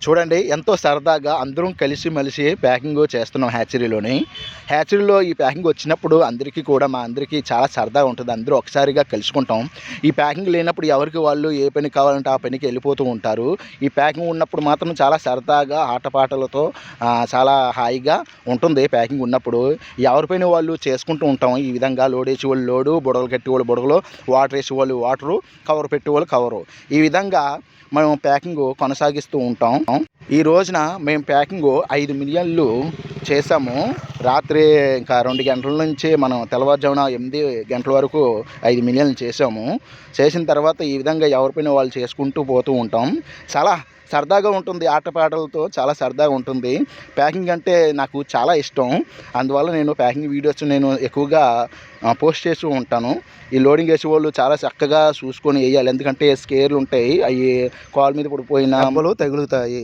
చూడండి ఎంతో సరదాగా అందరం కలిసిమెలిసి ప్యాకింగ్ చేస్తున్నాం హ్యాచరీలో ఈ ప్యాకింగ్ వచ్చినప్పుడు అందరికీ కూడా మా అందరికీ చాలా సరదాగా ఉంటుంది. అందరూ ఒకసారిగా కలుసుకుంటాం. ఈ ప్యాకింగ్ లేనప్పుడు ఎవరికి వాళ్ళు ఏ పని కావాలంటే ఆ పనికి వెళ్ళిపోతూ ఉంటారు. ఈ ప్యాకింగ్ ఉన్నప్పుడు మాత్రం చాలా సరదాగా ఆటపాటలతో చాలా హాయిగా ఉంటుంది. ప్యాకింగ్ ఉన్నప్పుడు ఎవరి పని వాళ్ళు చేసుకుంటూ ఉంటాం. ఈ విధంగా లోడ్ వేసి వాళ్ళు లోడు, బుడగలు కట్టి వాళ్ళు బుడగలు, వాటర్ వేసి వాళ్ళు వాటరు, కవర్ పెట్టి వాళ్ళు కవరు, ఈ విధంగా మనం ప్యాకింగ్ కొనసాగిస్తూ ఉంటాం. ఈ రోజున మేము ప్యాకింగ్ 5 మిలియన్లు చేసాము. రాత్రి ఇంకా 2 గంటల నుంచి మనం తెల్లవారుజామున 8 గంటల వరకు 5 మిలియన్లు చేసాము. చేసిన తర్వాత ఈ విధంగా ఎవరిపైన వాళ్ళు చేసుకుంటూ పోతూ ఉంటాం. చాలా సరదాగా ఉంటుంది. ఆటపాటలతో చాలా సరదాగా ఉంటుంది. ప్యాకింగ్ అంటే నాకు చాలా ఇష్టం. అందువల్ల నేను ప్యాకింగ్ వీడియోస్ నేను ఎక్కువగా పోస్ట్ చేస్తూ ఉంటాను. ఈ లోడింగ్ వేసే వాళ్ళు చాలా చక్కగా చూసుకొని వేయాలి. ఎందుకంటే స్కేర్లు ఉంటాయి, అవి కాల్ మీద పడిపోయిన దెబ్బలు తగులుతాయి.